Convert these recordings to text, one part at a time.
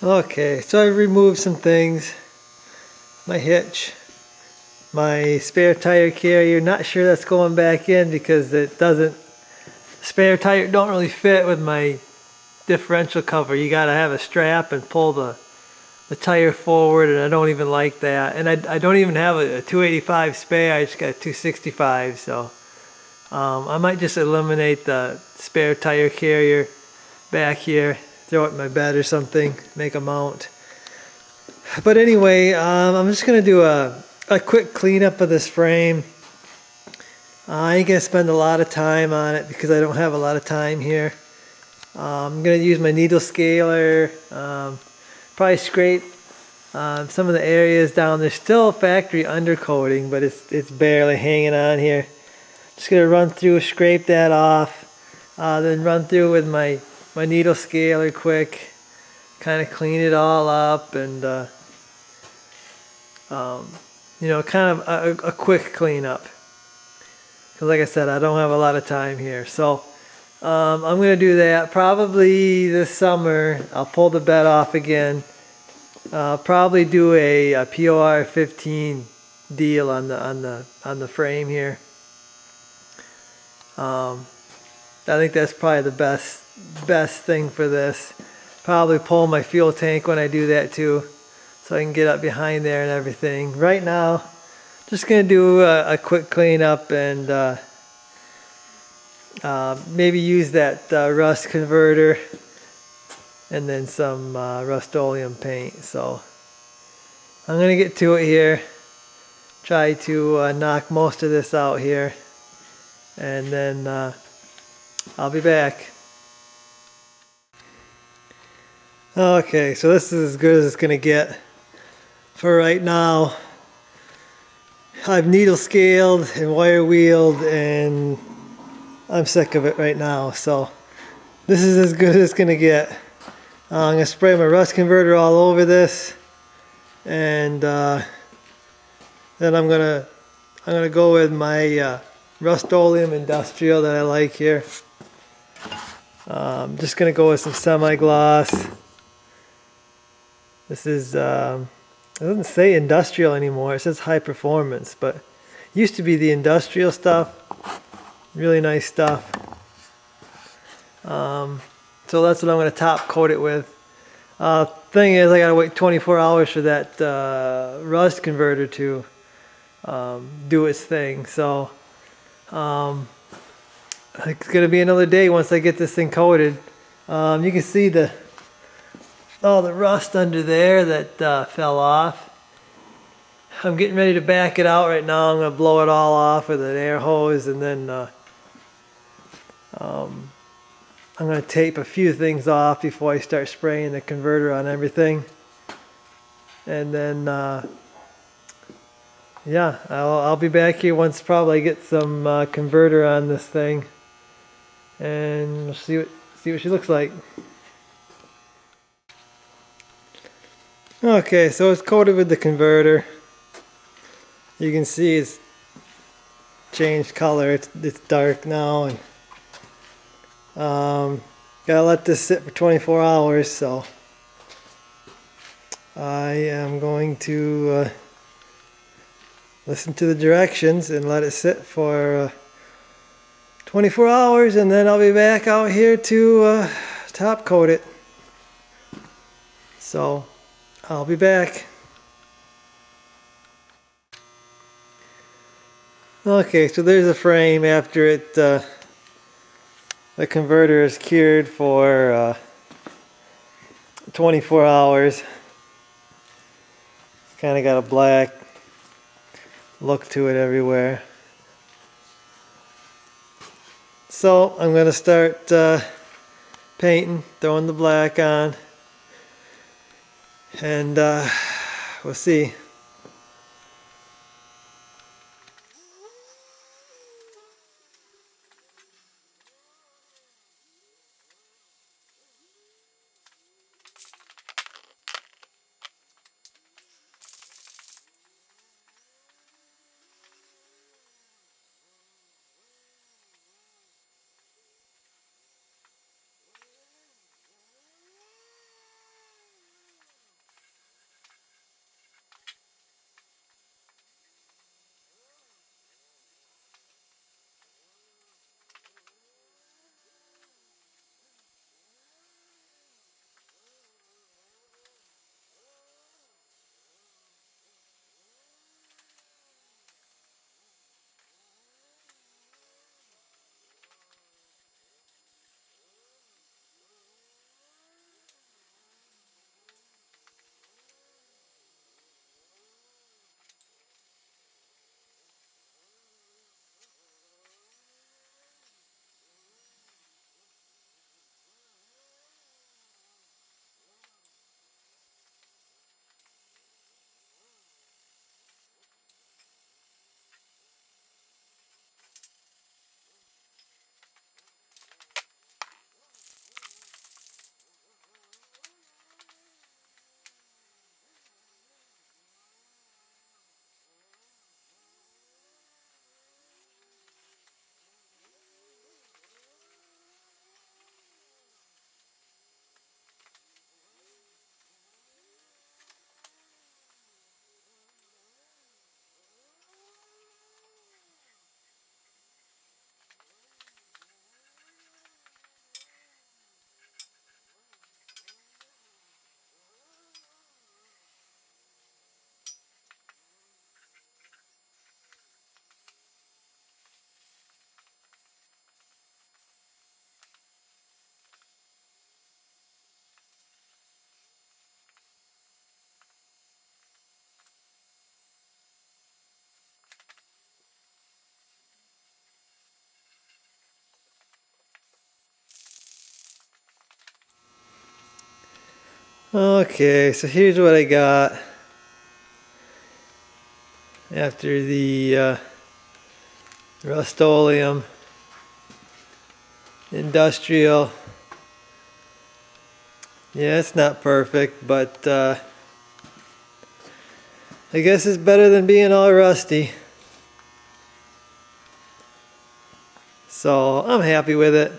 Okay, so I removed some things. My hitch, my spare tire carrier. Not sure that's going back in because it doesn't. Spare tire don't really fit with my differential cover. You gotta have a strap and pull the tire forward, and I don't even like that. And I don't even have a 285 spare. I just got a 265. So I might just eliminate the spare tire carrier back here, throw it in my bed or something, make a mount. But anyway, I'm just gonna do a quick cleanup of this frame. I ain't gonna spend a lot of time on it because I don't have a lot of time here. I'm gonna use my needle scaler, probably scrape some of the areas down. There's still factory undercoating, but it's barely hanging on here. Just gonna run through, scrape that off, then run through with my needle scaler quick, kind of clean it all up, and you know, kind of a quick cleanup. Because like I said, I don't have a lot of time here. So I'm going to do that probably this summer. I'll pull the bed off again. Probably do a POR 15 deal on the frame here. I think that's probably the best thing for this. Probably pull my fuel tank when I do that too, so I can get up behind there and everything. Right now, just gonna do a quick cleanup and maybe use that rust converter and then some Rustoleum paint. So I'm gonna get to it here. Try to knock most of this out here, and then I'll be back. Okay, so this is as good as it's gonna get for right now. I've needle scaled and wire wheeled, and I'm sick of it right now. So this is as good as it's gonna get. I'm gonna spray my rust converter all over this, and then I'm gonna go with my Rustoleum Industrial that I like here. I'm just gonna go with some semi-gloss. This is, it doesn't say industrial anymore, it says high performance, but it used to be the industrial stuff. Really nice stuff. So that's what I'm going to top coat it with. Thing is, I gotta wait 24 hours for that rust converter to do its thing. So it's gonna be another day once I get this thing coated. You can see all the rust under there that fell off. I'm getting ready to back it out right now. I'm gonna blow it all off with an air hose, and then I'm gonna tape a few things off before I start spraying the converter on everything. And then yeah, I'll be back here once probably I get some converter on this thing, and we'll see what she looks like. Okay, so it's coated with the converter. You can see it's changed color. It's dark now, and gotta let this sit for 24 hours. So I am going to listen to the directions and let it sit for 24 hours, and then I'll be back out here to top coat it. So I'll be back. Okay, so there's a frame after it the converter is cured for 24 hours. It's kind of got a black look to it everywhere. So I'm going to start painting, throwing the black on, and we'll see. Okay, so here's what I got after the Rustoleum Industrial. Yeah, it's not perfect, but I guess it's better than being all rusty. So I'm happy with it.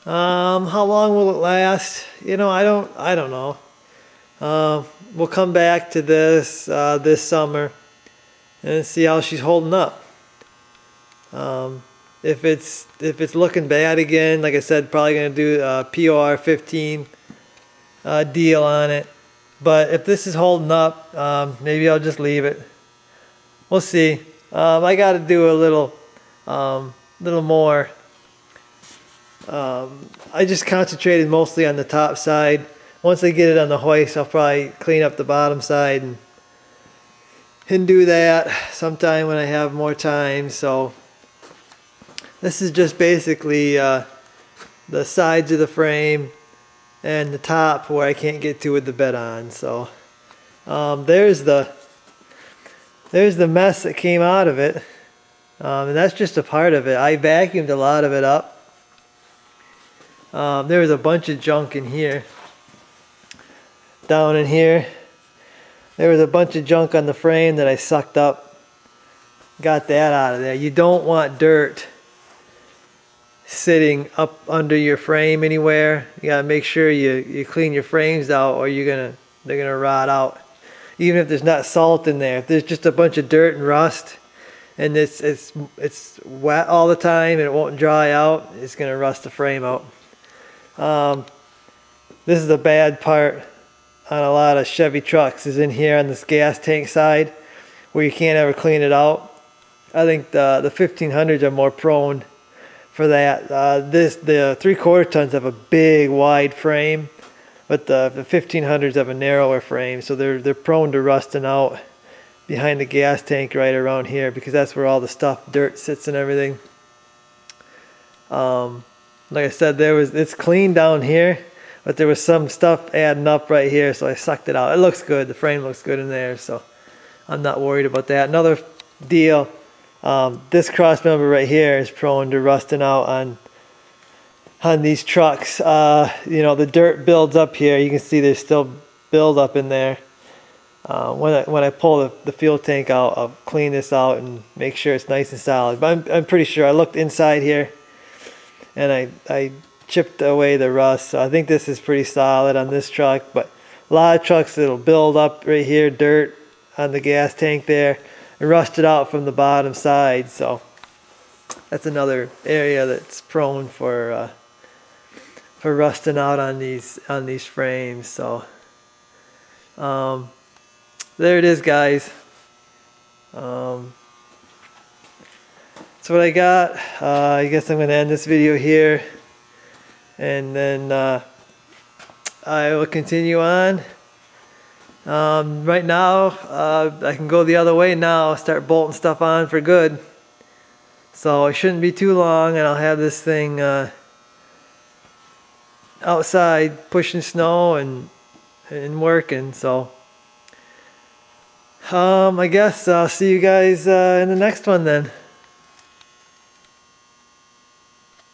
How long will it last? You know, I don't know. We'll come back to this this summer and see how she's holding up. If it's looking bad again, like I said, probably gonna do a POR 15 deal on it. But if this is holding up, maybe I'll just leave it. We'll see. I got to do a little more. I just concentrated mostly on the top side. Once I get it on the hoist, I'll probably clean up the bottom side and do that sometime when I have more time. So this is just basically the sides of the frame and the top where I can't get to with the bed on. So there's the mess that came out of it, and that's just a part of it. I vacuumed a lot of it up. There was a bunch of junk in here. Down in here, there was a bunch of junk on the frame that I sucked up. Got that out of there. You don't want dirt sitting up under your frame anywhere. You gotta make sure you clean your frames out, or they're gonna rot out. Even if there's not salt in there, if there's just a bunch of dirt and rust, and it's wet all the time and it won't dry out, it's gonna rust the frame out. This is the bad part on a lot of Chevy trucks, is in here on this gas tank side where you can't ever clean it out. I think the 1500s are more prone for that. The 3/4 tons have a big wide frame, but the 1500s have a narrower frame, so they're prone to rusting out behind the gas tank right around here, because that's where all the stuff, dirt, sits and everything. Like I said, it's clean down here, but there was some stuff adding up right here, so I sucked it out. It looks good. The frame looks good in there, so I'm not worried about that. Another deal, this cross member right here is prone to rusting out on these trucks. You know, the dirt builds up here. You can see there's still build up in there. When I pull the fuel tank out, I'll clean this out and make sure it's nice and solid. But I'm pretty sure. I looked inside here, and I chipped away the rust, so I think this is pretty solid on this truck. But a lot of trucks, it'll build up right here, dirt on the gas tank there, and rust it out from the bottom side. So that's another area that's prone for rusting out on these frames. So there it is, guys. That's what I got. I guess I'm going to end this video here, and then I will continue on. Right now, I can go the other way now, start bolting stuff on for good. So it shouldn't be too long, and I'll have this thing outside pushing snow and working. So I guess I'll see you guys in the next one then.